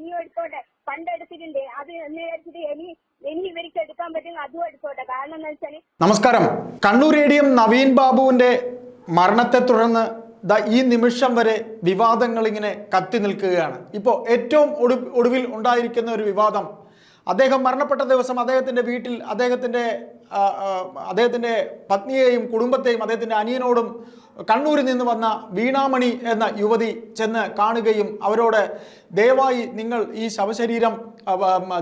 ഇനിയും എടുത്തോട്ടെ. പണ്ടെടുത്തിട്ടുണ്ട്. അത് എന്ന് വിചാരിച്ചിട്ട് ഇനി ഇവർക്ക് എടുക്കാൻ പറ്റുമെങ്കിൽ അതും എടുത്തോട്ടെ. കാരണം എന്താ വെച്ചാല്. നമസ്കാരം. കണ്ണൂർ ADM നവീൻ ബാബുവിന്റെ മരണത്തെ തുടർന്ന് ഈ നിമിഷം വരെ വിവാദങ്ങൾ ഇങ്ങനെ കത്തി നിൽക്കുകയാണ്. ഇപ്പോൾ ഏറ്റവും ഒടുവിൽ ഉണ്ടായിരിക്കുന്ന ഒരു വിവാദം, അദ്ദേഹം മരണപ്പെട്ട ദിവസം അദ്ദേഹത്തിൻ്റെ വീട്ടിൽ അദ്ദേഹത്തിൻ്റെ പത്നിയെയും കുടുംബത്തെയും അദ്ദേഹത്തിൻ്റെ അനിയനോടും കണ്ണൂരിൽ നിന്ന് വന്ന വീണാമണി എന്ന യുവതി ചെന്ന് കാണുകയും അവരോട് ദയവായി നിങ്ങൾ ഈ ശവശരീരം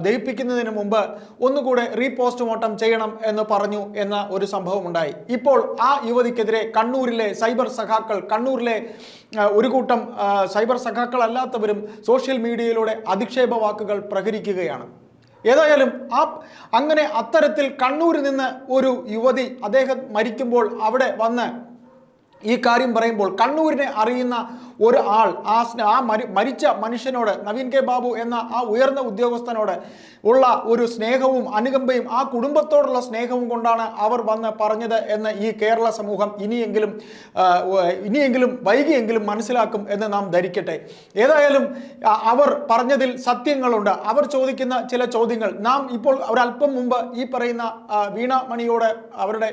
ദഹിപ്പിക്കുന്നതിന് മുമ്പ് ഒന്നുകൂടെ റീപോസ്റ്റ്മോർട്ടം ചെയ്യണം എന്ന് പറഞ്ഞു എന്ന ഒരു സംഭവം ഉണ്ടായി. ഇപ്പോൾ ആ യുവതിക്കെതിരെ കണ്ണൂരിലെ സൈബർ സഖാക്കൾ, കണ്ണൂരിലെ ഒരു കൂട്ടം സൈബർ സഖാക്കൾ അല്ലാത്തവരും സോഷ്യൽ മീഡിയയിലൂടെ അധിക്ഷേപ വാക്കുകൾ പ്രഹരിക്കുകയാണ്. ഏതായാലും അങ്ങനെ അത്തരത്തിൽ കണ്ണൂരിൽ നിന്ന് ഒരു യുവതി അദ്ദേഹം മരിക്കുമ്പോൾ അവിടെ വന്ന് ഈ കാര്യം പറയുമ്പോൾ കണ്ണൂരിനെ അറിയുന്ന ഒരു ആൾ മരിച്ച മനുഷ്യനോട്, നവീൻ കെ ബാബു എന്ന ആ ഉയർന്ന ഉദ്യോഗസ്ഥനോട് ഉള്ള ഒരു സ്നേഹവും അനുകമ്പയും ആ കുടുംബത്തോടുള്ള സ്നേഹവും കൊണ്ടാണ് അവർ വന്ന് പറഞ്ഞത് എന്ന് ഈ കേരള സമൂഹം ഇനിയെങ്കിലും വൈകിയെങ്കിലും മനസ്സിലാക്കും എന്ന് നാം ധരിക്കട്ടെ. ഏതായാലും അവർ പറഞ്ഞതിൽ സത്യങ്ങളുണ്ട്. അവർ ചോദിക്കുന്ന ചില ചോദ്യങ്ങൾ നാം ഇപ്പോൾ ഒരല്പം മുമ്പ് ഈ പറയുന്ന വീണാമണിയോട് അവരുടെ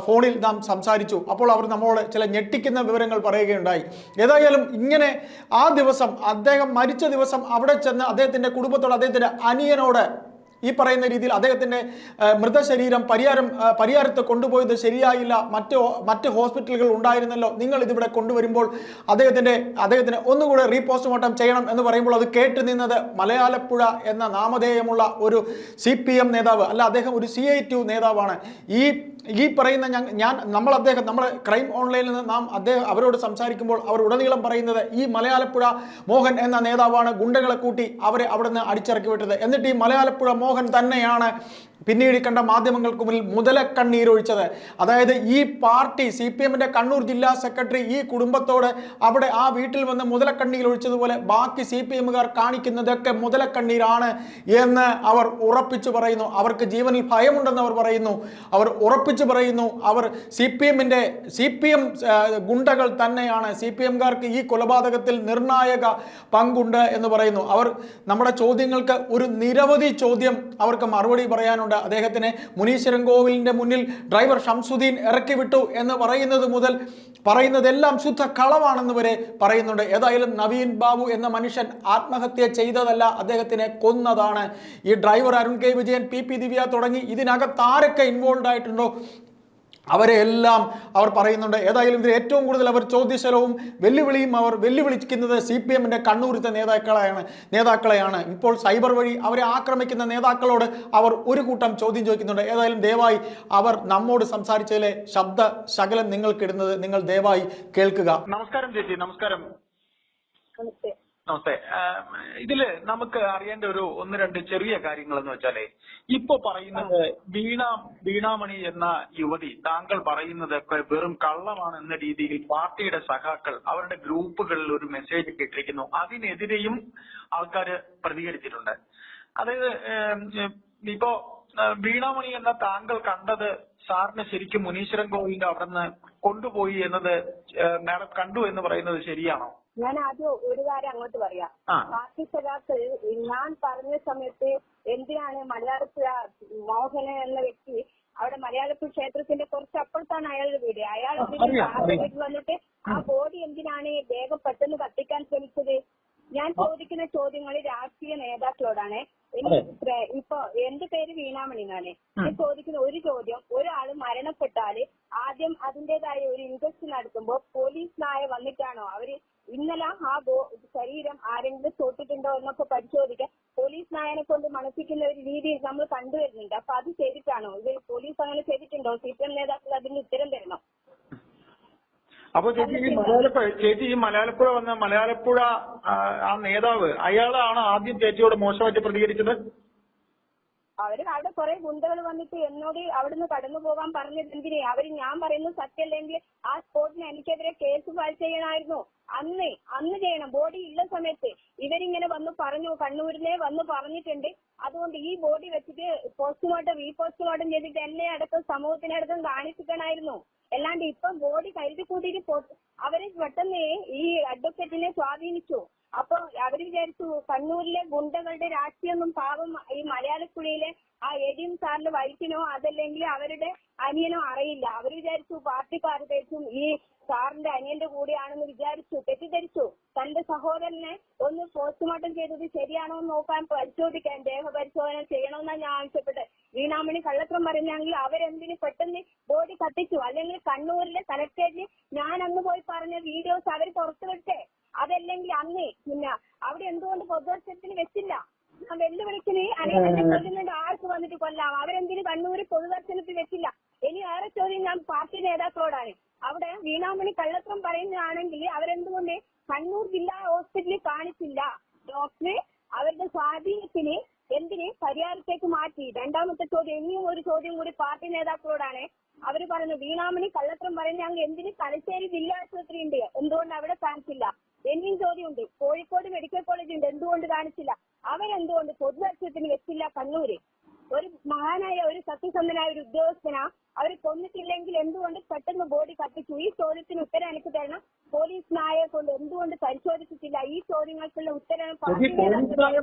ഫോണിൽ നാം സംസാരിച്ചു. അപ്പോൾ അവർ നമ്മളോട് ചില ഞെട്ടിക്കുന്ന വിവരങ്ങൾ പറയുകയുണ്ടായി. ഏതായാലും ഇങ്ങനെ ആ ദിവസം അദ്ദേഹം മരിച്ച ദിവസം അവിടെ ചെന്ന് അദ്ദേഹത്തിൻ്റെ കുടുംബത്തോട്, അദ്ദേഹത്തിൻ്റെ അനിയനോട് ഈ പറയുന്ന രീതിയിൽ അദ്ദേഹത്തിൻ്റെ മൃതശരീരം പരിയാരത്ത് കൊണ്ടുപോയത് ശരിയായില്ല, മറ്റ് ഹോസ്പിറ്റലുകൾ ഉണ്ടായിരുന്നല്ലോ, നിങ്ങൾ ഇതിവിടെ കൊണ്ടുവരുമ്പോൾ അദ്ദേഹത്തിന് ഒന്നുകൂടെ റീപോസ്റ്റ്മോർട്ടം ചെയ്യണം എന്ന് പറയുമ്പോൾ അത് കേട്ട് നിന്നത് മലയാലപ്പുഴ എന്ന നാമധേയമുള്ള ഒരു CPM നേതാവ്, അല്ല അദ്ദേഹം ഒരു CITU നേതാവാണ്. ഈ പറയുന്ന നമ്മൾ ക്രൈം ഓൺലൈനിൽ നിന്ന് നാം അവരോട് സംസാരിക്കുമ്പോൾ അവർ ഉടനീളം പറയുന്നത് ഈ മലയാലപ്പുഴ മോഹൻ എന്ന നേതാവാണ് ഗുണ്ടകളെ കൂട്ടി അവരെ അവിടെ നിന്ന് അടിച്ചിറക്കി വിട്ടത്. എന്നിട്ട് ഈ മലയാലപ്പുഴ മോഹൻ തന്നെയാണ് പിന്നീട് കണ്ട മാധ്യമങ്ങൾക്ക് മുന്നിൽ മുതലക്കണ്ണീരൊഴിച്ചത്. അതായത് ഈ പാർട്ടി CPMന്റെ കണ്ണൂർ ജില്ലാ സെക്രട്ടറി ഈ കുടുംബത്തോട് അവിടെ ആ വീട്ടിൽ വന്ന് മുതലക്കണ്ണീരൊഴിച്ചതുപോലെ ബാക്കി CPMകാർ കാണിക്കുന്നതൊക്കെ മുതലക്കണ്ണീരാണ് എന്ന് അവർ ഉറപ്പിച്ചു പറയുന്നു. അവർക്ക് ജീവനിൽ ഭയമുണ്ടെന്ന് അവർ പറയുന്നു. അവർ ഉറപ്പിച്ചു പറയുന്നു അവർ CPM ഗുണ്ടകൾ തന്നെയാണ്, CPMകാർക്ക് ഈ കൊലപാതകത്തിൽ നിർണായക പങ്കുണ്ട് എന്ന് പറയുന്നു. അവർ നമ്മുടെ ചോദ്യങ്ങൾക്ക് ഒരു നിരവധി ചോദ്യം അവർക്ക് മറുപടി പറയാനുണ്ട്. അദ്ദേഹത്തിനെ മുനീശ്വരൻ കോവിലിന്റെ മുന്നിൽ ഡ്രൈവർ ഷംസുദ്ദീൻ ഇറക്കി വിട്ടു എന്ന് പറയുന്നത് മുതൽ പറയുന്നതെല്ലാം ശുദ്ധ കളവാണെന്ന് വരെ പറയുന്നുണ്ട്. ഏതായാലും നവീൻ ബാബു എന്ന മനുഷ്യൻ ആത്മഹത്യ ചെയ്തതല്ല, അദ്ദേഹത്തിനെ കൊന്നതാണ്. ഈ driver Arun K Vijayan, PP ദിവ്യ തുടങ്ങി ഇതിനകത്ത് ആരൊക്കെ ഇൻവോൾവ് ആയിട്ടുണ്ടോ അവരെ എല്ലാം അവർ പറയുന്നുണ്ട്. ഏതായാലും ഇതിൽ ഏറ്റവും കൂടുതൽ അവർ ചോദ്യശലവും വെല്ലുവിളിയും അവർ വെല്ലുവിളിക്കുന്നത് CPMന്റെ കണ്ണൂരിലത്തെ നേതാക്കളെയാണ്. ഇപ്പോൾ സൈബർ വഴി അവരെ ആക്രമിക്കുന്ന നേതാക്കളോട് അവർ ഒരു കൂട്ടം ചോദ്യം ചോദിക്കുന്നുണ്ട്. ഏതായാലും ദയവായി അവർ നമ്മോട് സംസാരിച്ചതിലെ ശബ്ദ ശകലം നിങ്ങൾക്കിടുന്നത് നിങ്ങൾ ദയവായി കേൾക്കുക. നമസ്കാരം ചേച്ചി. നമസ്കാരം. നമസ്തേ. ഇതില് നമുക്ക് അറിയേണ്ട ഒന്ന് രണ്ട് ചെറിയ കാര്യങ്ങൾ എന്ന് വെച്ചാലേ, ഇപ്പൊ പറയുന്നത് വീണാമണി എന്ന യുവതി താങ്കൾ പറയുന്നതൊക്കെ വെറും കള്ളമാണ് എന്ന രീതിയിൽ പാർട്ടിയുടെ സഖാക്കൾ അവരുടെ ഗ്രൂപ്പുകളിൽ ഒരു മെസ്സേജ് ഇട്ടിരിക്കുന്നു. അതിനെതിരെയും ആൾക്കാർ പ്രതികരിച്ചിട്ടുണ്ട്. അതായത് ഇപ്പോ വീണാമണി എന്ന താങ്കൾ കണ്ടത് സാറിന് ശരിക്കും മുനീശ്വരൻ കോവിലിന്റെ അവിടെ നിന്ന് കൊണ്ടുപോയി എന്നത് മാഡം കണ്ടു എന്ന് പറയുന്നത് ശരിയാണോ? ഞാൻ ആദ്യം ഒരു കാര്യം അങ്ങോട്ട് പറയാം. പാർട്ടി സഖാക്കൾ ഞാൻ പറഞ്ഞ സമയത്ത് എന്തിനാണ് മലയാളപ്പുഴ മോഹന എന്ന വ്യക്തി അവിടെ മലയാളപ്പുഴ ക്ഷേത്രത്തിന്റെ കുറച്ച് അപ്പുറത്താണ് അയാളുടെ വീട്. അയാൾ വീട്ടിൽ വന്നിട്ട് ആ ബോഡി എന്തിനാണ് വേഗം പെട്ടെന്ന് കത്തിക്കാൻ ശ്രമിച്ചത്? ഞാൻ ചോദിക്കുന്ന ചോദ്യങ്ങൾ രാഷ്ട്രീയ നേതാക്കളോടാണ്. ഇപ്പൊ എന്റെ പേര് വീണാമണി എന്നാണ്. ഞാൻ ചോദിക്കുന്ന ഒരു ചോദ്യം, ഒരാൾ മരണപ്പെട്ടാല് ആദ്യം അതിന്റേതായ ഒരു ഇൻക്വസ്റ്റ് നടത്തുമ്പോൾ പോലീസ് നായ വന്നിട്ടാണോ അവര് ഇന്നലെ ആ ശരീരം ആരെങ്കിലും തൊട്ടിട്ടുണ്ടോ എന്നൊക്കെ പരിശോധിക്കാൻ പോലീസ് നായനെ കൊണ്ട് മണപ്പിക്കുന്ന ഒരു രീതി നമ്മൾ കണ്ടുവരുന്നുണ്ട്. അപ്പൊ അത് ചെയ്തിട്ടാണോ? ഇത് പോലീസ് അങ്ങനെ ചെയ്തിട്ടുണ്ടോ? CPM നേതാക്കൾ അതിന് ഉത്തരം തരണം. അപ്പൊ ചേച്ചി ഈ മലയാലപ്പുഴ വന്ന മലയാലപ്പുഴ ആ നേതാവ് അയാളാണ് ആദ്യം ചേച്ചിയോട് മോശമായിട്ട് പ്രതികരിച്ചത്? അവര് അവിടെ കുറെ ഗുണ്ടകൾ വന്നിട്ട് എന്നോട് അവിടുന്ന് കടന്നു പോകാൻ പറഞ്ഞത് എന്തിനെ? ഞാൻ പറയുന്നത് സത്യമല്ലെങ്കിൽ ആ സ്പോട്ടിന് എനിക്കെതിരെ കേസ് ഫയൽ ചെയ്യണമായിരുന്നു. അന്ന് ചെയ്യണം. ബോഡി ഉള്ള സമയത്ത് ഇവരിങ്ങനെ വന്ന് പറഞ്ഞു, കണ്ണൂരിനെ വന്ന് പറഞ്ഞിട്ടുണ്ട്. അതുകൊണ്ട് ഈ ബോഡി വെച്ചിട്ട് റീപോസ്റ്റ്മോർട്ടം ചെയ്തിട്ട് എന്നെ അടക്കം സമൂഹത്തിനടക്കം കാണിച്ചിട്ടായിരുന്നു. അല്ലാണ്ട് ഇപ്പം ബോഡി കരുതി കൂട്ടിയിട്ട് അവര് പെട്ടെന്ന് ഈ അഡ്വക്കേറ്റിനെ സ്വാധീനിച്ചു. അപ്പൊ അവര് വിചാരിച്ചു കണ്ണൂരിലെ ഗുണ്ടകളുടെ രാഷ്ട്രീയമൊന്നും പാവം ഈ മലയാളപ്പുഴയിലെ ആ എഡിഎം സാറിന്റെ വൈഫിനോ അതല്ലെങ്കിൽ അവരുടെ അനിയനോ അറിയില്ല. അവര് വിചാരിച്ചു പാർട്ടിക്കാർ തെറ്റും ഈ സാറിന്റെ അനിയന്റെ കൂടെയാണെന്ന് വിചാരിച്ചു, തെറ്റിദ്ധരിച്ചു. തന്റെ സഹോദരനെ ഒന്ന് പോസ്റ്റ്മോർട്ടം ചെയ്തത് ശരിയാണോ എന്ന് നോക്കാൻ പരിശോധിക്കാൻ ദേഹപരിശോധന ചെയ്യണമെന്നാണ് ഞാൻ ആവശ്യപ്പെട്ടത്. വീണാമണി കള്ളത്തരം പറഞ്ഞെങ്കിൽ അവരെന്തിന് പെട്ടെന്ന് ബോഡി കത്തിച്ചു? അല്ലെങ്കിൽ കണ്ണൂരിലെ കലക്ടറേറ്റിൽ ഞാൻ അന്ന് പോയി പറഞ്ഞ വീഡിയോസ് അവർ പുറത്തുവിട്ടേ? അതല്ലെങ്കിൽ അന്ന് പിന്നെ അവിടെ എന്തുകൊണ്ട് പൊതുദർശനത്തിന് വെച്ചില്ല? ഞാൻ വെല്ലുവിളിക്കുന്നത് അനിയനെ കൊല്ലുന്നുണ്ട്, ആർക്ക് വന്നിട്ട് കൊല്ലാം? അവരെന്തിന് കണ്ണൂര് പൊതുദർശനത്തിൽ വെച്ചില്ല? ഇനി വേറെ ചോദ്യം ഞാൻ പാർട്ടി നേതാക്കളോടാണ്. അവിടെ വീണാമണി കള്ളത്തരം പറയുന്നതാണെങ്കിൽ അവരെന്തുകൊണ്ട് കണ്ണൂർ ജില്ലാ ഹോസ്പിറ്റലിൽ കാണിച്ചില്ല? ഡോക്ടറെ അവരുടെ സ്വാധീനത്തിന് എന്തിന് പരിഹാരത്തേക്ക് മാറ്റി? രണ്ടാമത്തെ ചോദ്യം, ഇനിയും ഒരു ചോദ്യം കൂടി പാർട്ടി നേതാക്കളോടാണ്. അവര് പറഞ്ഞു വീണാമണി കള്ളത്തരം പറയുന്ന എന്തിന് തലശ്ശേരി ജില്ലാ ആശുപത്രി ഉണ്ട്, എന്തുകൊണ്ട് അവിടെ കാണിച്ചില്ല? ഇനിയും ചോദ്യമുണ്ട്, കോഴിക്കോട് മെഡിക്കൽ കോളേജ് ഉണ്ട്, എന്തുകൊണ്ട് കാണിച്ചില്ല? അവരെന്തുകൊണ്ട് പൊതുദർശനത്തിന് വെച്ചില്ല കണ്ണൂര്? ഒരു മഹാനായ ഒരു സത്യസന്ധനായ ഒരു ഉദ്യോഗസ്ഥനാ അവര് കൊന്നിട്ടില്ലെങ്കിൽ എന്തുകൊണ്ട് പെട്ടെന്ന് ബോഡി കത്തിച്ചു? ഈ ചോദ്യത്തിന് ഉത്തരം എനിക്ക് തരണം. പോലീസ് നായയെ കൊണ്ട് എന്തുകൊണ്ട് പരിശോധിച്ചിട്ടില്ല? ഈ ചോദ്യങ്ങൾക്കുള്ള ഉത്തരം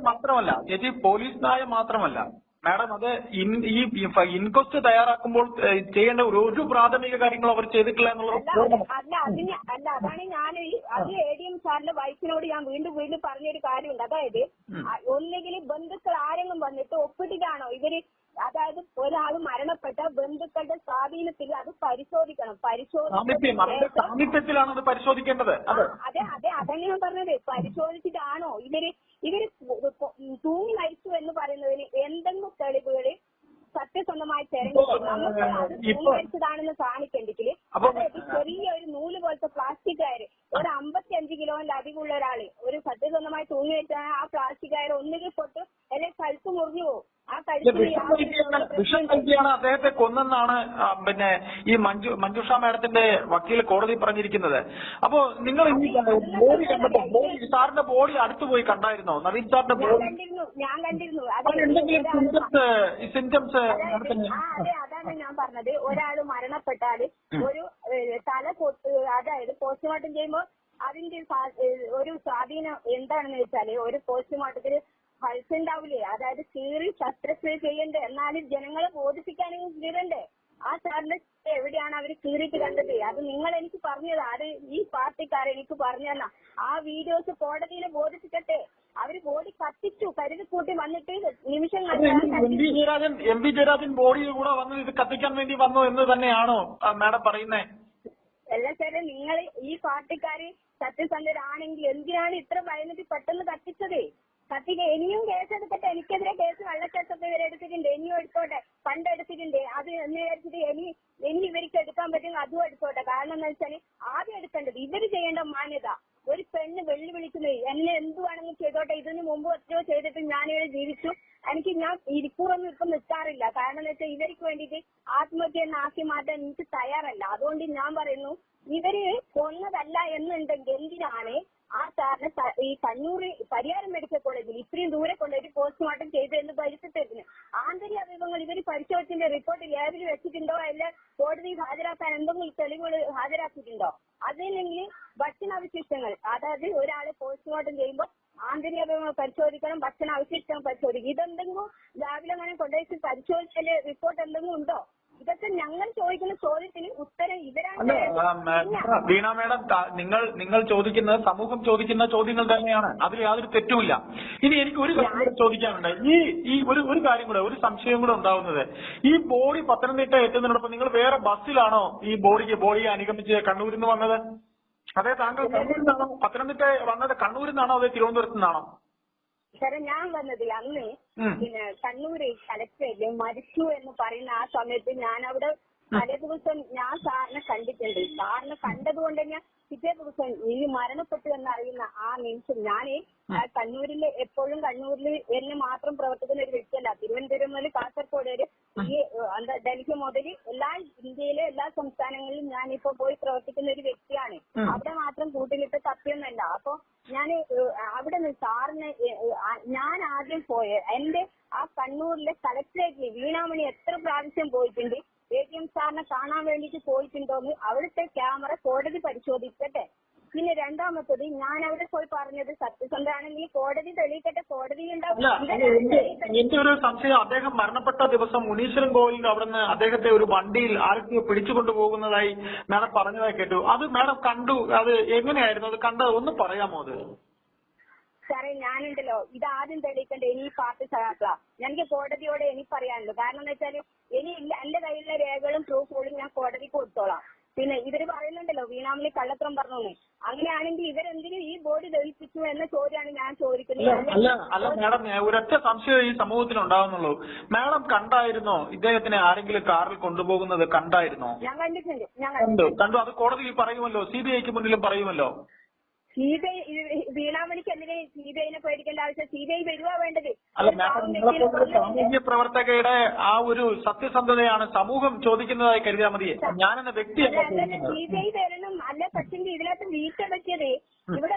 പോലീസ് നായ മാത്രമല്ല മാഡം, അത് ഈ ഇൻക്വസ്റ്റ് തയ്യാറാക്കുമ്പോൾ ചെയ്യേണ്ട ഒരു പ്രാഥമിക കാര്യങ്ങളും അവർ ചെയ്തിട്ടില്ല എന്നുള്ളത് അതാണ് ഞാൻ അത് എഡിഎം സാറിന്റെ വൈഫിനോട് ഞാൻ വീണ്ടും പറഞ്ഞൊരു കാര്യമുണ്ട്. അതായത് ഒന്നുകിൽ ബന്ധുക്കൾ ആരെങ്കിലും വന്നിട്ട് ഒപ്പിട്ടിട്ടാണോ ഇവര്, അതായത് ഒരാൾ മരണപ്പെട്ട ബന്ധുക്കളുടെ സ്വാധീനത്തിൽ അത് പരിശോധിക്കണം. സാമീപ്യത്തിലാണ് അത് പരിശോധിക്കേണ്ടത്. അതെ അതന്നെ ഞാൻ പറഞ്ഞത്. പരിശോധിച്ചിട്ടാണോ ഇവര് തൂങ്ങി മരിച്ചു എന്ന് പറയുന്നതിന് എന്തെങ്കിലും തെളിവുകള് സത്യസന്ധമായി തെരഞ്ഞെടുക്കും. നമുക്ക് അത് തൂങ്ങി മരിച്ചതാണെന്ന് കാണിക്കണ്ടെങ്കിൽ അതായത് ചെറിയൊരു നൂല് പോലത്തെ പ്ലാസ്റ്റിക് കയറ് ഒരു 55 കിലോന്റെ അധികമുള്ള ഒരാള് ഒരു സത്യസന്ധമായി തൂങ്ങി വെച്ചാൽ ആ പ്ലാസ്റ്റിക് കയറ് ഒന്നുകിൽ പൊട്ട് അല്ലെങ്കിൽ കഴുത്ത് മുറിഞ്ഞു പോകും. ആ വിഷം നൽകിയാണ് അദ്ദേഹത്തെ കൊന്നെന്നാണ് പിന്നെ ഈ മഞ്ജുഷ മാഡത്തിന്റെ വക്കീൽ കോടതി പറഞ്ഞിരിക്കുന്നത്. അപ്പോ നിങ്ങൾ ബോഡി കണ്ടപ്പോ സാറിന്റെ ബോഡി അടുത്ത് പോയി കണ്ടായിരുന്നോ? നവീൻ സാറിന്റെ ബോഡി ഞാൻ കണ്ടിരുന്നു. സിംറ്റംസ് അതാണ് ഞാൻ പറഞ്ഞത്. ഒരാള് മരണപ്പെട്ടാല് ഒരു തല അതായത് പോസ്റ്റ്മോർട്ടം ചെയ്യുമ്പോൾ അതിന്റെ ഒരു സ്വാധീനം എന്താണെന്ന് വെച്ചാല് ഒരു പോസ്റ്റ്മോർട്ടത്തില് പൾസ് ഉണ്ടാവില്ലേ, അതായത് കീറി ശസ്ത്രക്രിയ ചെയ്യണ്ടേ, എന്നാലും ജനങ്ങളെ ബോധിപ്പിക്കാനെങ്കിൽ കീറണ്ടേ? ആ സാറിന്റെ എവിടെയാണ് അവര് കീറിയിട്ട് കണ്ടത്? അത് നിങ്ങൾ എനിക്ക് പറഞ്ഞത്, അത് ഈ പാർട്ടിക്കാരെ എനിക്ക് പറഞ്ഞു തന്ന ആ വീഡിയോസ് കോടതിയിലെ ബോധിപ്പിക്കട്ടെ. അവര് ബോഡി കത്തിച്ചു, കരുതി കൂട്ടി വന്നിട്ട് നിമിഷങ്ങൾ എം വി ജയരാജൻ ബോഡി കൂടെ വന്ന് ഇത് കത്തിക്കാൻ വേണ്ടി വന്നു എന്ന് തന്നെയാണോ മാഡം പറയുന്നേ? അല്ല സാറേ, നിങ്ങൾ ഈ പാർട്ടിക്കാര് സത്യസന്ധരാണെങ്കിൽ എന്തിനാണ് ഇത്ര ഭയന്നിട്ട് പെട്ടെന്ന് കത്തിച്ചത്? കത്തിക്ക് ഇനിയും കേസെടുത്തിട്ട് എനിക്കെതിരെ കേസ് കള്ളക്കേസൊക്കെ ഇവരെ എടുത്തിട്ടുണ്ട്, ഇനിയും എടുത്തോട്ടെ. പണ്ട് എടുത്തിട്ടുണ്ട്. അത് എന്ന് വിചാരിച്ചിട്ട് ഇനി ഇവർക്ക് എടുക്കാൻ പറ്റും അതും എടുത്തോട്ടെ. കാരണം എന്താ വെച്ചാല് ആദ്യം എടുക്കേണ്ടത് ഇവര് ചെയ്യേണ്ട മാന്യത. ഒരു പെണ്ണ് വെല്ലുവിളിക്കുന്നത് എന്നെ എന്ത് വേണമെങ്കിലും ചെയ്തോട്ടെ, ഇതിന് മുമ്പ് എത്രയോ ചെയ്തിട്ട് ഞാനിവിടെ ജീവിച്ചു, ഞാൻ ഇരിക്കൂറൊന്നും ഇപ്പം നിൽക്കാറില്ല. കാരണം എന്ന് വെച്ചാൽ ഇവർക്ക് വേണ്ടിയിട്ട് ആത്മഹത്യ ആക്കി മാറ്റാൻ എനിക്ക് തയ്യാറല്ല. അതുകൊണ്ട് ഞാൻ പറയുന്നു, ഇവര് കൊന്നതല്ല എന്നുണ്ടെങ്കിൽ എന്തിനാണ് ആ സാറിന് ഈ കണ്ണൂർ പരിയാരം മെഡിക്കൽ കോളേജിൽ ഇത്രയും ദൂരെ കൊണ്ടൊരു പോസ്റ്റ്മോർട്ടം ചെയ്തതെന്ന് പരിശോധിച്ചിരുന്നു. ആന്തരിക അവയവങ്ങൾ ഇവർ പരിശോധിച്ചതിന്റെ റിപ്പോർട്ട് ലാബിൽ വെച്ചിട്ടുണ്ടോ, അല്ല കോടതിയിൽ ഹാജരാക്കാൻ എന്തെങ്കിലും തെളിവുകൾ ഹാജരാക്കിയിട്ടുണ്ടോ? അതല്ലെങ്കിൽ ഭക്ഷണാവശിഷ്ടങ്ങൾ, അതായത് ഒരാളെ പോസ്റ്റ്മോർട്ടം ചെയ്യുമ്പോൾ ആന്തരിക അവയവങ്ങൾ പരിശോധിക്കണം, ഭക്ഷണാവശിഷ്ടങ്ങൾ പരിശോധിക്കണം. ഇതെന്തെങ്കിലും ലാബിലങ്ങനെ കൊണ്ടുപോയി പരിശോധിച്ചാല് റിപ്പോർട്ട് എന്തെങ്കിലും ഉണ്ടോ? ഇതൊക്കെ ഞങ്ങൾ ചോദിക്കുന്ന ചോദ്യത്തിന് ഉത്തരം ഇവരാണ്. വീണ മേഡം, നിങ്ങൾ ചോദിക്കുന്നത് സമൂഹം ചോദിക്കുന്ന ചോദ്യങ്ങൾ തന്നെയാണ്, അതിൽ യാതൊരു തെറ്റുമില്ല. ഇനി എനിക്ക് ഒരു കാര്യം കൂടെ ചോദിക്കാനുണ്ട്. ഈ ഒരു കാര്യം കൂടെ, ഒരു സംശയം കൂടെ ഉണ്ടാവുന്നത്, ഈ ബോഡി പത്തനംതിട്ട എത്തുന്നതിനോടൊപ്പം നിങ്ങൾ വേറെ ബസ്സിലാണോ ഈ ബോഡിയെ അനുഗമിച്ച് കണ്ണൂരിൽ നിന്ന് വന്നത്? അതെ, താങ്കൾ കണ്ണൂരിൽ നിന്നാണോ പത്തനംതിട്ട വന്നത്? കണ്ണൂരിൽ നിന്നാണോ അതേ തിരുവനന്തപുരത്ത് നിന്നാണോ? സാറേ, ഞാൻ വന്നത് അന്ന് പിന്നെ കണ്ണൂര് കലക്ടറേറ്റിൽ മരിച്ചു എന്ന് പറയുന്ന ആ സമയത്ത് ഞാൻ അവിടെ തലേ ദിവസം ഞാൻ സാറിനെ കണ്ടിട്ടുണ്ട്. സാറിനെ കണ്ടതുകൊണ്ട് തന്നെ പിറ്റേ ദിവസം ഈ മരണപ്പെട്ടു എന്നറിയുന്ന ആ നിമിഷം ഞാൻ കണ്ണൂരില് എപ്പോഴും കണ്ണൂരിൽ എന്നെ മാത്രം പ്രവർത്തിക്കുന്ന ഒരു വ്യക്തിയല്ല. തിരുവനന്തപുരം മുതൽ കാസർഗോഡ് വരെ ഈ ഡൽഹി മുതൽ ഇന്ത്യയിലെ എല്ലാ സംസ്ഥാനങ്ങളിലും ഞാനിപ്പോ പോയി പ്രവർത്തിക്കുന്ന ഒരു വ്യക്തിയാണ്. അവിടെ മാത്രം കൂട്ടിലിട്ട് തപ്പിയൊന്നല്ല. അപ്പൊ ഞാൻ അവിടെ നിന്ന് സാറിന് ഞാൻ ആദ്യം എന്റെ ആ കണ്ണൂരിലെ കളക്ടറേറ്റിൽ വീണാമണി എത്ര പ്രാവശ്യം പോയിട്ടുണ്ട്, ATM സാറിനെ കാണാൻ വേണ്ടിയിട്ട് പോയിട്ടുണ്ടോന്ന് അവിടുത്തെ ക്യാമറ കോടതി പരിശോധിക്കട്ടെ. പിന്നെ രണ്ടാമത്തത് ഞാൻ അവിടെ പോയി പറഞ്ഞത് സത്യസന്ധമാണെങ്കിൽ കോടതി തെളിയിക്കട്ടെ, കോടതിയിലുണ്ടാവും. എന്റെ ഒരു സംശയം, അദ്ദേഹം മരണപ്പെട്ട ദിവസം മുനീശ്വരൻ കോവിലിൽ അവിടുന്ന് അദ്ദേഹത്തെ ഒരു വണ്ടിയിൽ ആരൊക്കെയോ പിടിച്ചുകൊണ്ടുപോകുന്നതായി മാഡം പറഞ്ഞതായി കേട്ടു. അത് മാഡം കണ്ടു, അത് എങ്ങനെയായിരുന്നു അത് കണ്ടത്, ഒന്ന് പറയാമോ? അത് സാറേ ഞാനുണ്ടല്ലോ ഇത് ആദ്യം തെളിയിക്കണ്ടേ ഇനി പാർട്ടി സഹാക്കളാ. എനിക്ക് കോടതിയോട് എനിക്ക് പറയാനുള്ളൂ. കാരണം എന്ന് വെച്ചാല് ഇനി എന്റെ കയ്യിലുള്ള രേഖകളും പ്രൂഫുകളും ഞാൻ കോടതിക്ക് കൊടുത്തോളാം. പിന്നെ ഇവര് പറയുന്നുണ്ടല്ലോ വീണാമണി കള്ളത്തരം പറഞ്ഞു. അങ്ങനെയാണെങ്കിൽ ഇവരെന്തിനും ഈ ബോഡി ദഹിപ്പിച്ചു എന്ന ചോദ്യമാണ് ഞാൻ ചോദിക്കുന്നത്. അല്ല മാഡം, ഒരൊറ്റ സംശയം ഈ സമൂഹത്തിൽ ഉണ്ടാവുന്നുള്ളൂ. മാഡം കണ്ടായിരുന്നോ ഇദ്ദേഹത്തിനെ ആരെങ്കിലും കാറിൽ കൊണ്ടുപോകുന്നത്? കണ്ടായിരുന്നോ? ഞാൻ കണ്ടിട്ടുണ്ട്. കണ്ടു. അത് കോടതിയിൽ പറയുമല്ലോ, CBIക്ക് മുന്നിലും പറയുമല്ലോ. CBI വീണാമണിക്ക് എന്തിനാ CBIനെ പേടിക്കേണ്ട ആവശ്യം? CBI വരുവാ വേണ്ടത്. അല്ല മാഡം, നിങ്ങളെപ്പോലുള്ള സാമൂഹ്യ പ്രവർത്തകയുടെ ആ ഒരു സത്യസന്ധതയാണ് സമൂഹം ചോദിക്കുന്നതായി കരുതിയാൽ മതി. ഞാനെന്ന വ്യക്തിയല്ല CBI വരണം. അല്ല പക്ഷെങ്കിൽ ഇതിനകത്ത് വീഴ്ച പറ്റിയത് ഇവിടെ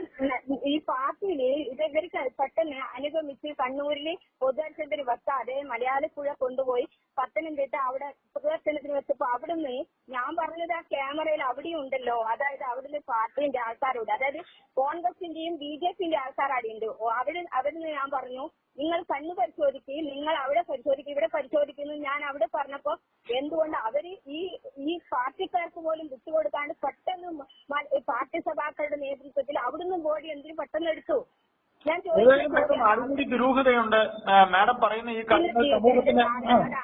ഈ പാർട്ടിയില് ഇവർക്ക് പെട്ടെന്ന് അനുഗമിച്ച് കണ്ണൂരില് പൊതുദർശനത്തിന് വെക്കാതെ മലയാളപ്പുഴ കൊണ്ടുപോയി പത്തനംതിട്ട അവിടെ പൊതുദർശനത്തിന് വെച്ചപ്പോ അവിടുന്ന് ഞാൻ പറഞ്ഞത് ആ ക്യാമറയിൽ അവിടെയും ഉണ്ടല്ലോ. അതായത് അവിടുന്ന് പാർട്ടിന്റെ ആൾക്കാരുണ്ട്, അതായത് കോൺഗ്രസിന്റെയും BJPന്റെ ആൾക്കാർ അവിടെയുണ്ട്. അവിടുന്ന് ഞാൻ പറഞ്ഞു നിങ്ങൾ കണ്ണു പരിശോധിക്കുകയും നിങ്ങൾ അവിടെ പരിശോധിക്കുക ഇവിടെ പരിശോധിക്കുന്നു. ഞാൻ അവിടെ പറഞ്ഞപ്പോ എന്തുകൊണ്ട് അവര് ഈ പാർട്ടിക്കാർക്ക് പോലും വിട്ടുകൊടുക്കാണ്ട് പെട്ടെന്ന് പാർട്ടി സഭാക്കളുടെ നേതൃത്വത്തിൽ അവിടുന്ന് ബോഡി എന്തിനു പെട്ടെന്ന് എടുത്തു? ഞാൻ അടിമുടി ദുരൂഹതയുണ്ട് മാഡം പറയുന്ന ഈ സമൂഹത്തിന്.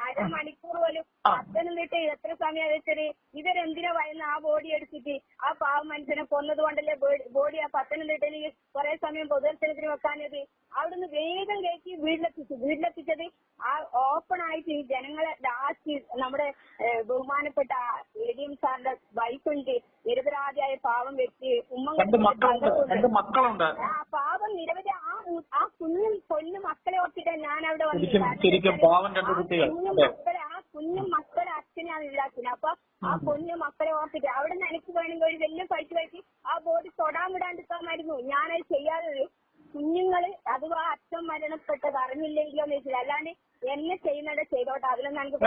അരമണിക്കൂർ പോലും പത്തനംതിട്ട എത്ര സമയം വെച്ചത് ഇവരെന്തിനാ വയന്ന് ആ ബോഡി എടുത്തിട്ട് ആ പാവ മനുഷ്യനെ കൊന്നത് കൊണ്ടല്ലേ ബോഡി ആ പത്തനംതിട്ടയിൽ കുറെ സമയം പൊതുദർശനത്തിന് വെക്കാനത്. അവിടുന്ന് വേഗം കയറ്റി വീട്ടിലെത്തിച്ചത് ആ ഓപ്പൺ ആയിട്ട് ജനങ്ങളെ ലാസ്റ്റ് നമ്മുടെ ബഹുമാനപ്പെട്ട ADM സാറിന്റെ വൈഫുണ്ട്, നിരപരാധിയായ പാവം വ്യക്തി, മക്കളുണ്ട്. ആ പാവം നിരവധി ആ കുഞ്ഞു മക്കളെ ഓർത്തിട്ട് ഞാൻ അവിടെ വന്നു. കുഞ്ഞു മക്കളെ അച്ഛനാണ് ഇല്ലാത്തത്. അപ്പൊ ആ കുഞ്ഞു മക്കളെ ഓർത്തിട്ട് അവിടെ നിന്ന് എനിക്ക് വേണമെങ്കിൽ ഒരു വലിയ കഴിച്ച് ആ ബോഡി തൊടാൻ വിടാണ്ടിരിക്കാമായിരുന്നു. ഞാനത് ചെയ്യാതെ കുഞ്ഞുങ്ങള് അഥവാ അച്ഛൻ മരണപ്പെട്ടത് അറിഞ്ഞില്ലെങ്കിലോ എന്ന് വെച്ചില്ല. അല്ലാണ്ട് എന്നെ ചെയ്യുന്നത് ചെയ്തോട്ടെ, അതിലൊന്നും എനിക്ക്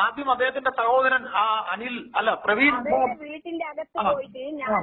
ആദ്യം അദ്ദേഹത്തിന്റെ സഹോദരൻ അനിൽ പ്രവീൺ വീട്ടിന്റെ അകത്ത് പോയിട്ട് ഞാൻ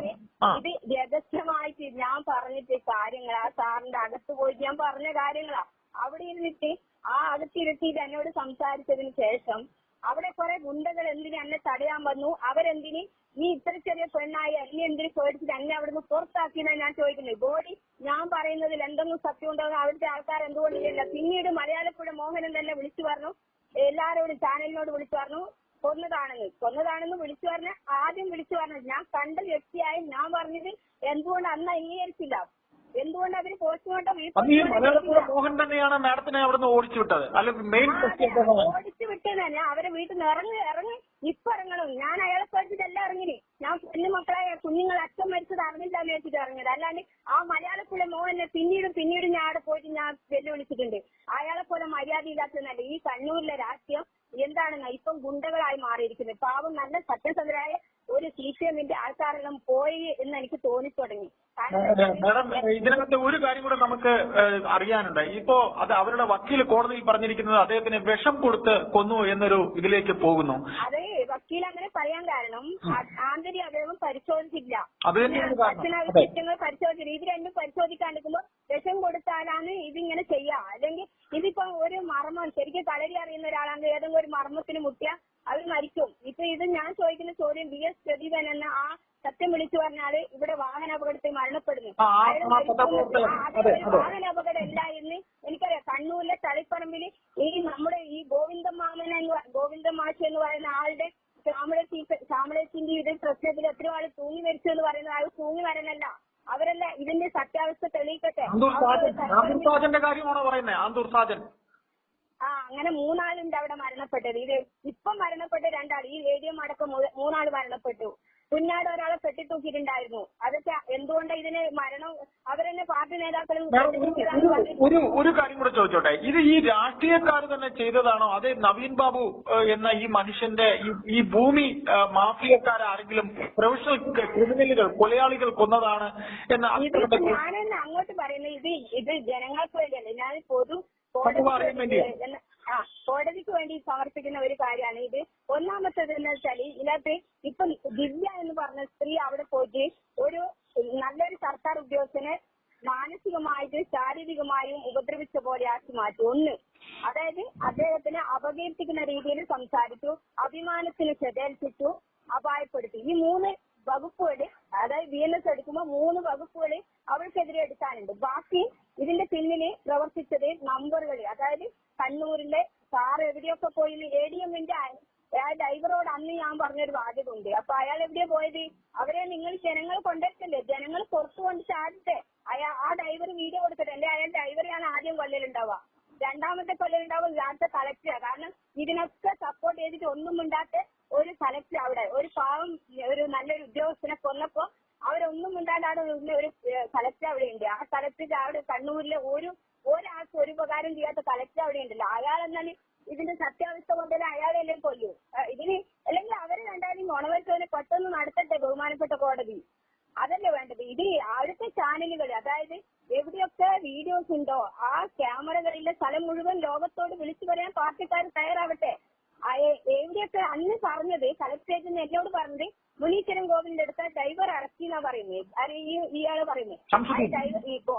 ഇത് രഹസ്യമായിട്ട് ഞാൻ പറഞ്ഞിട്ട് കാര്യങ്ങൾ ആ സാറിന്റെ അകത്ത് പോയിട്ട് ഞാൻ പറഞ്ഞ കാര്യങ്ങളാ. അവിടെ ഇരുന്നിട്ട് ആ അകത്തിരുത്തിയിട്ട് എന്നോട് സംസാരിച്ചതിന് ശേഷം അവിടെ കുറെ ഗുണ്ടകൾ എന്തിനു എന്നെ തടയാൻ വന്നു. അവരെന്തിന് നീ ഇത്ര ചെറിയ പെണ്ണായി എന്നെ എന്തിനു പേടിച്ചിട്ട് എന്നെ അവിടുന്ന് പുറത്താക്കിയെന്നാണ് ഞാൻ ചോദിക്കുന്നത്. ബോഡി ഞാൻ പറയുന്നതിൽ എന്തെങ്കിലും സത്യം ഉണ്ടോന്ന് അവിടുത്തെ ആൾക്കാർ എന്തുകൊണ്ടില്ല. പിന്നീട് മലയാളപ്പുഴ മോഹനൻ തന്നെ വിളിച്ചു പറഞ്ഞു, എല്ലാരോടും ചാനലിനോട് വിളിച്ചു പറഞ്ഞു കൊന്നതാണെന്ന് വിളിച്ചു പറഞ്ഞ ആദ്യം വിളിച്ചു പറഞ്ഞത് ഞാൻ കണ്ട വ്യക്തിയായി ഞാൻ പറഞ്ഞത് എന്തുകൊണ്ട് അന്ന് അംഗീകരിച്ചില്ല. എന്തുകൊണ്ട് അവര് പോസ്റ്റ്മോർട്ടം മോഹൻ തന്നെയാണ് മാഡത്തിനെ അവിടുന്ന് ഓടിച്ചു വിട്ടത്? ഓടിച്ചു വിട്ടത് തന്നെ. അവരെ വീട്ടിൽ നിന്ന് ഇറങ്ങി ഇപ്പൊ ഇറങ്ങണം. ഞാൻ അയാളെ പേടിച്ചിട്ടല്ല ഇറങ്ങിന്. ഞാൻ കുഞ്ഞുങ്ങളെ അച്ഛൻ മരിച്ചത് അറിഞ്ഞില്ല എന്ന് വെച്ചിട്ട് ഇറങ്ങിയത്. അല്ലാണ്ട് ആ മലയാളത്തിലെ മോഹനെ പിന്നീടും ഞാൻ അവിടെ പോയിട്ട് ഞാൻ വെല്ലുവിളിച്ചിട്ടുണ്ട്. അയാളെ പോലെ മര്യാദ ഇല്ലാത്തതല്ല. ഈ കണ്ണൂരിലെ രാഷ്ട്രീയം എന്താണെന്ന് ഇപ്പം ഗുണ്ടകളായി മാറിയിരിക്കുന്നത്. പാവം നല്ല സത്യസന്ധരായ ഒരു CPMന്റെ ആൾക്കാരെല്ലാം പോയി എന്ന് എനിക്ക് തോന്നിത്തുടങ്ങി. മാഡം, ഇതിനകത്ത് ഒരു കാര്യം കൂടെ നമുക്ക് അറിയാനുണ്ട്. ഇപ്പോ അത് അവരുടെ വക്കീൽ കോടതിയിൽ പറഞ്ഞിരിക്കുന്നത് അദ്ദേഹത്തിന് വിഷം കൊടുത്ത് കൊന്നു എന്നൊരു ഇതിലേക്ക് പോകുന്നു. അതെ, വക്കീൽ അങ്ങനെ പറയാൻ കാരണം ആന്തരിക അവയവം പരിശോധിച്ചില്ല. കുറ്റങ്ങൾ പരിശോധിച്ചില്ല. ഇത് രണ്ടും പരിശോധിക്കാണ്ടിരിക്കുമ്പോൾ വിഷം കൊടുത്താലാണ് ഇതിങ്ങനെ ചെയ്യാ. അല്ലെങ്കിൽ ഇതിപ്പോ ഒരു മർമ്മം ശരിക്കും കളരി അറിയുന്ന ഒരാളാണ് ഏതെങ്കിലും ഒരു മർമ്മത്തിന് മുട്ടിയ അവർ മരിക്കും. ഇപ്പൊ ഇത് ഞാൻ ചോദിക്കുന്ന ചോദ്യം BS പ്രദീപൻ എന്ന ആ സത്യം വിളിച്ചു പറഞ്ഞാല് ഇവിടെ വാഹനാപകടത്തിൽ മരണപ്പെടുന്നു. വാഹനാപകടം അല്ല എന്ന് എനിക്കറിയാം. കണ്ണൂരിലെ തളിപ്പറമ്പിൽ ഈ നമ്മുടെ ഈ ഗോവിന്ദൻ മാഷ് എന്ന് പറയുന്ന ആളുടെ ശ്യാമളത്തിന്റെ ഇത് പ്രശ്നത്തിൽ എത്രയോ ആള് തൂങ്ങി മരിച്ചു എന്ന് പറയുന്ന ആൾ തൂങ്ങി വരണല്ല. അവരല്ല ഇതിന്റെ സത്യാവസ്ഥ തെളിയിക്കട്ടെ. കാര്യമാണോ പറയുന്നത്? ആന്തൂർ സാജൻ അങ്ങനെ 3 ആളുണ്ട് അവിടെ മരണപ്പെട്ടത്. ഇത് ഇപ്പം മരണപ്പെട്ട 2 ആൾ, ഈ ADM അടക്കം 3 ആൾ മരണപ്പെട്ടു. കുഞ്ഞാട് ഒരാളെ പെട്ടിത്തൂക്കിയിട്ടുണ്ടായിരുന്നു. അതൊക്കെ എന്തുകൊണ്ട് ഇതിന് മരണം അവരെന്നെ പാർട്ടി നേതാക്കളും ഒരു കാര്യം കൂടെ ചോദിച്ചോട്ടെ, ഇത് ഈ രാഷ്ട്രീയക്കാർ തന്നെ ചെയ്തതാണോ അതേ നവീൻ ബാബു എന്ന ഈ മനുഷ്യന്റെ ഈ ഭൂമി മാഫിയക്കാരെങ്കിലും പ്രൊഫഷണൽ ക്രിമിനലുകൾ കൊലയാളികൾ കൊന്നതാണ് എന്ന്? ഞാനെന്നെ അങ്ങോട്ട് പറയുന്നത് ഇത് ജനങ്ങൾക്ക് വേണ്ടിയല്ല. ഞാൻ കോടതിക്ക് വേണ്ടി സമർപ്പിക്കുന്ന ഒരു കാര്യമാണ് ഇത്. ഒന്നാമത്തേത് എന്ന് വെച്ചാൽ ഇതിനകത്ത് ഇപ്പൊ ദിവ്യ എന്ന് പറഞ്ഞ സ്ത്രീ അവിടെ പോയിട്ട് ഒരു നല്ലൊരു സർക്കാർ ഉദ്യോഗസ്ഥനെ മാനസികമായിട്ട് ശാരീരികമായും ഉപദ്രവിച്ച പോലെ ആക്കി മാറ്റി. ഒന്ന്, അതായത് അദ്ദേഹത്തിനെ അപകീർത്തിക്കുന്ന രീതിയിൽ സംസാരിച്ചു, അഭിമാനത്തിന് ചെതേൽപ്പിച്ചു, അപായപ്പെടുത്തി. ഈ 3 വകുപ്പുകൾ, അതായത് BNS എടുക്കുമ്പോൾ 3 വകുപ്പുകൾ അവൾക്കെതിരെ എടുക്കാനുണ്ട്. ബാക്കി ഇതിന്റെ പിന്നില് പ്രവർത്തിച്ചത് നമ്പറുകൾ, അതായത് കണ്ണൂരിലെ സാർ എവിടെയൊക്കെ പോയി ADMന്റെ ഡ്രൈവറോട് അന്ന് ഞാൻ പറഞ്ഞൊരു വാചകമുണ്ട്. അപ്പൊ അയാൾ എവിടെയാ പോയത്? അവരെ നിങ്ങൾ ജനങ്ങൾ കൊണ്ടുവരത്തില്ലേ, ജനങ്ങൾ പുറത്തു കൊണ്ട് ചാടട്ടെ. ആ ഡ്രൈവർ വീഡിയോ കൊടുത്തിട്ട് അയാൾ ഡ്രൈവറെയാണ് ആദ്യം കൊല്ലലുണ്ടാവുക, രണ്ടാമത്തെ കൊല്ലലുണ്ടാവുക ഇവിടുത്തെ കളക്ടറാ. കാരണം ഇതിനൊക്കെ സപ്പോർട്ട് ചെയ്തിട്ട് ഒന്നും ഉണ്ടാത്ത ഒരു കളക്ടർ അവിടെ ഒരു പാവം ഒരു നല്ലൊരു ഉദ്യോഗസ്ഥനെ കൊന്നപ്പോ അവരൊന്നും ഉണ്ടാകാതെ ഒരു കളക്ടർ അവിടെ ഉണ്ട്. ആ കളക്ടർ അവിടെ കണ്ണൂരിലെ ഒരാൾക്ക് ഒരു ഉപകാരം ചെയ്യാത്ത കളക്ടർ അവിടെ ഉണ്ടല്ലോ. അയാളെന്നാൽ ഇതിന്റെ സത്യാവസ്ഥ കൊണ്ടല്ലേ അയാളെല്ലാം കൊല്ലൂ. ഇതിന് അല്ലെങ്കിൽ അവര് രണ്ടാലും നുണവരിച്ചവരെ പെട്ടെന്ന് നടത്തട്ടെ ബഹുമാനപ്പെട്ട കോടതി. അതല്ലേ വേണ്ടത്. ഇത് അടുത്ത ചാനലുകൾ, അതായത് എവിടെയൊക്കെ വീഡിയോസ് ഉണ്ടോ ആ ക്യാമറകളിലെ സ്ഥലം മുഴുവൻ ലോകത്തോട് വിളിച്ചു പറയാൻ പാർട്ടിക്കാർ തയ്യാറാവട്ടെ. എവിടെയൊക്കെ അന്ന് പറഞ്ഞത് കളക്ടറേറ്റിൽ നിന്ന് എന്നോട് പറഞ്ഞത് മുനീശ്വരൻ കോവിലിന്റെ അടുത്ത ഡ്രൈവർ അറസ്റ്റ് എന്നാ പറയുന്നത്. ഇയാള് പറയുന്നത് ഡ്രൈവർ ഇപ്പോ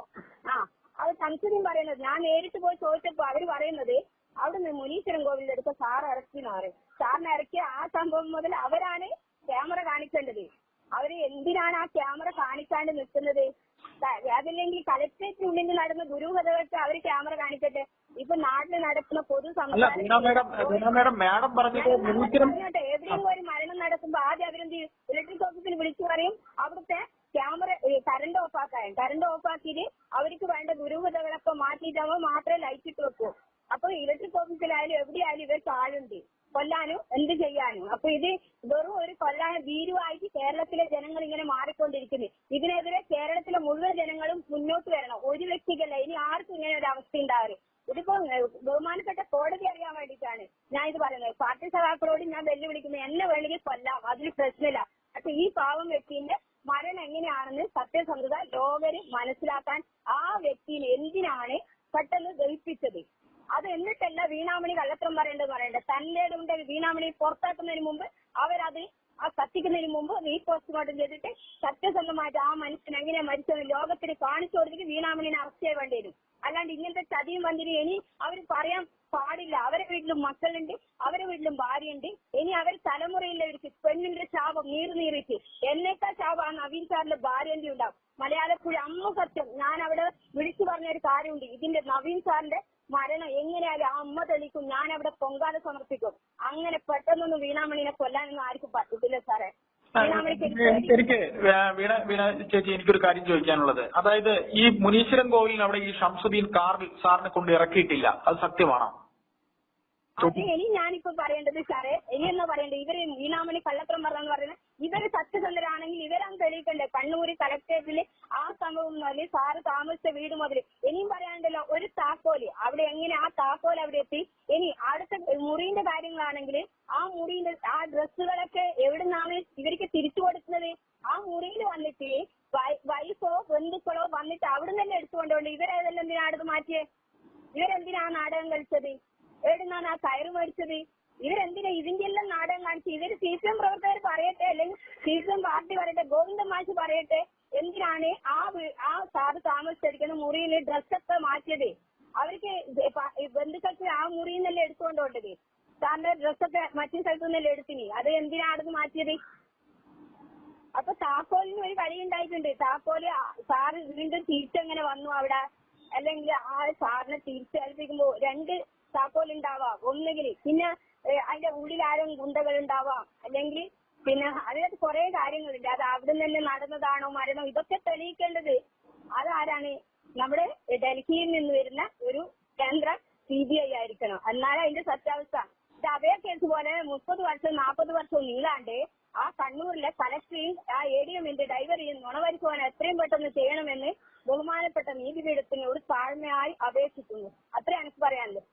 അത് സംശയം പറയുന്നത്. ഞാൻ നേരിട്ട് പോയി ചോദിച്ചപ്പോ അവര് പറയുന്നത് അവിടുന്ന് മുനീശ്വരൻ കോവിലിന്റെ അടുത്ത സാർ അറസ്റ്റ് എന്ന് പറയും. സാറിനെ ഇറക്കിയ ആ സംഭവം മുതൽ അവരാണ് ക്യാമറ കാണിക്കേണ്ടത്. അവര് എന്തിനാണ് ആ ക്യാമറ കാണിക്കാണ്ട് നിൽക്കുന്നത്? അതല്ലെങ്കിൽ കളക്ടറേറ്റിനുള്ളിൽ നടന്ന ദുരൂഹതകൾക്ക് അവര് ക്യാമറ കാണിക്കട്ടെ. ഇപ്പൊ നാട്ടിൽ നടക്കുന്ന പൊതു എവിടെയെങ്കിലും ഒരു മരണം നടക്കുമ്പോ ആദ്യം അവരെന്ത് ചെയ്യും? ഇലക്ട്രിക് ഓഫീസിൽ വിളിച്ചു പറയും അവിടുത്തെ ക്യാമറ കറണ്ട് ഓഫാക്കിയിട്ട് അവർക്ക് വേണ്ട ദുരൂഹതകളൊക്കെ മാറ്റിയിട്ടാകുമ്പോൾ മാത്രമേ ലൈറ്റ് ഇട്ട് വെക്കൂ. അപ്പൊ ഇലക്ട്രിക് ഓഫീസിലായാലും എവിടെയായാലും ഇവർക്ക് ആളുണ്ട് കൊല്ലാനും എന്ത് ചെയ്യാനും. അപ്പൊ ഇത് വെറും ഒരു കൊല്ലാനും ഭീരുവായിട്ട് കേരളത്തിലെ ജനങ്ങൾ ഇങ്ങനെ മാറിക്കൊണ്ടിരിക്കുന്നു. ഇതിനെതിരെ കേരളത്തിലെ മുഴുവൻ ജനങ്ങളും മുന്നോട്ട് വരണം. ഒരു വ്യക്തിക്കല്ല, ഇനി ആർക്കും ഇങ്ങനെ ഒരു അവസ്ഥ ഉണ്ടാവരുത്. ഇതിപ്പോ ബഹുമാനപ്പെട്ട കോടതി അറിയാൻ വേണ്ടിയിട്ടാണ് ഞാൻ ഇത് പറയുന്നത്. പാർട്ടി സഖാക്കളോട് ഞാൻ വെല്ലുവിളിക്കുന്നത്, എന്നെ വേണമെങ്കിൽ കൊല്ലാം, അതിന് പ്രശ്നമില്ല. പക്ഷെ ഈ പാവം വ്യക്തിന്റെ മരണം എങ്ങനെയാണെന്ന് സത്യസന്ധത ലോകര് മനസ്സിലാക്കാൻ ആ വ്യക്തിനെ എന്തിനാണ് പെട്ടെന്ന് ദഹിപ്പിച്ചത്? അത് എന്നിട്ടല്ല വീണാമണി കള്ളത്തരം പറയേണ്ടത്. തന്റെ കൊണ്ട് വീണാമണി പുറത്താക്കുന്നതിന് മുമ്പ് അവരത് ആ കത്തിക്കുന്നതിന് മുമ്പ് പോസ്റ്റ്മോർട്ടം ചെയ്തിട്ട് സത്യസന്ധമായിട്ട് ആ മനുഷ്യൻ എങ്ങനെയാ മരിച്ചത് ലോകത്തിന് കാണിച്ചു കൊടുത്തിട്ട് വീണാമണിനെ അറസ്റ്റ് ചെയ്യാൻ വേണ്ടി വരും. അല്ലാണ്ട് ഇങ്ങനത്തെ ചതിയും വന്നിന് ഇനി അവർ പറയാൻ പാടില്ല. അവരെ വീട്ടിലും മക്കളുണ്ട്, അവരെ വീട്ടിലും ഭാര്യയുണ്ട്. ഇനി അവർ തലമുറയില്ലവർക്ക് പെണ്ണിന്റെ ശാപം നീറിട്ട് എന്നേക്കാൾ ശാപം ആ നവീൻ സാറിന്റെ ഭാര്യന്റെ ഉണ്ടാവും. മലയാളപ്പുഴ അമ്മ സത്യം ഞാൻ അവിടെ വിളിച്ചു പറഞ്ഞൊരു കാര്യമുണ്ട്. ഇതിന്റെ നവീൻ സാറിന്റെ മരണം എങ്ങനെയായാലും ആ അമ്മ തെളിക്കും, ഞാൻ അവിടെ പൊങ്കാല സമർപ്പിക്കും. അങ്ങനെ പെട്ടെന്നൊന്നും വീണാമണിനെ കൊല്ലാനൊന്നും ആർക്കും പറ്റത്തില്ല സാറേ. എനിക്ക് വീണ ചേച്ചി എനിക്കൊരു കാര്യം ചോദിക്കാനുള്ളത്, അതായത് ഈ മുനീശ്വരൻ കോവിലിന് അവിടെ ഈ ഷംസുദ്ദീൻ കാറിൽ സാറിനെ കൊണ്ട് ഇറക്കിയിട്ടില്ല, അത് സത്യമാണോ? അത് ഇനി ഞാനിപ്പോ പറയേണ്ടത് സാറേ, ഇനി എന്നാ പറയേണ്ടത്? ഇവര് വീണാമണി കള്ളത്തരം പറഞ്ഞെന്ന് പറയുന്നത് ഇവര് സത്യസന്ധരാണെങ്കിൽ ഇവരാണ് തെളിയിക്കണ്ടേ. കണ്ണൂര് കളക്ടറേറ്റില് ആ സംഭവം മുതൽ സാറ് താമസിച്ച വീട് മുതൽ ഇനിയും പറയാനുണ്ടല്ലോ. ഒരു താക്കോല് അവിടെ എങ്ങനെ ആ താക്കോൽ അവിടെ എത്തി? ഇനി അടുത്ത മുറിന്റെ കാര്യങ്ങളാണെങ്കിൽ ആ മുറിന്റെ ആ ഡ്രസ്സുകളൊക്കെ എവിടുന്നാണ് ഇവർക്ക് തിരിച്ചു കൊടുക്കുന്നത്? ആ മുറിയിൽ വന്നിട്ട് വൈഫോ ബന്ധുക്കളോ വന്നിട്ട് അവിടെ തന്നെ എടുത്തുകൊണ്ടുകൊണ്ട് ഇവരേതെല്ലാം എന്തിനാ അടുത്ത് മാറ്റിയേ? ഇവരെന്തിനാ നാടകം കളിച്ചത്? എവിടുന്നാണ് ആ കയറ് മേടിച്ചത്? ഇവരെന്തിനാ ഇതിന്റെ എല്ലാം നാടകം കാണിച്ച്? ഇവര് CPM പ്രവർത്തകർ പറയട്ടെ, അല്ലെങ്കിൽ CPM പാർട്ടി പറയട്ടെ, ഗോവിന്ദൻ മാഷ് പറയട്ടെ, എന്തിനാണ് ആ സാറ് താമസിച്ചിരിക്കുന്ന മുറിയിൽ ഡ്രസ്സൊക്കെ മാറ്റിയത്? അവർക്ക് ബന്ധുക്കൾക്ക് ആ മുറിയിൽ നിന്നല്ലേ എടുത്തുകൊണ്ടോണ്ടത്? സാറിന്റെ ഡ്രസ്സൊക്കെ മറ്റു സ്ഥലത്തു നിന്നല്ലേ എടുത്തിന്? അത് എന്തിനാ അവിടെ മാറ്റിയത്? അപ്പൊ താക്കോലിന് ഒരു കളി ഉണ്ടായിട്ടുണ്ട്. താക്കോല് സാറ് വീണ്ടും തിരിച്ചെങ്ങനെ വന്നു അവിടെ? അല്ലെങ്കിൽ ആ സാറിനെ തിരിച്ചേൽപ്പിക്കുമ്പോ 2 താക്കോലുണ്ടാവാം. ഒന്നുകിൽ പിന്നെ അതിന്റെ ഉള്ളിൽ ആരും ഗുണ്ടകൾ ഉണ്ടാവാം, അല്ലെങ്കിൽ പിന്നെ അതിനകത്ത് കുറെ കാര്യങ്ങളുണ്ട്. അത് അവിടെ തന്നെ നടന്നതാണോ മരണം, ഇതൊക്കെ തെളിയിക്കേണ്ടത് അതാരാണ്? നമ്മുടെ ഡൽഹിയിൽ നിന്ന് വരുന്ന ഒരു കേന്ദ്ര CBI ആയിരിക്കണം. എന്നാലും അതിന്റെ സത്യാവസ്ഥ അതേ കേസ് പോലെ 30 വർഷം 40 വർഷം നീളാണ്ട് ആ കണ്ണൂരിലെ കളക്ടറേയും ആ ADMന്റെ ഡ്രൈവറെയും നുണവരിക്കുവാൻ എത്രയും പെട്ടെന്ന് ചെയ്യണമെന്ന് ബഹുമാനപ്പെട്ട നീതിപീഠത്തിനോട് താഴ്മയായി അപേക്ഷിക്കുന്നു. അത്രേ എനിക്ക് പറയാനുള്ളത്.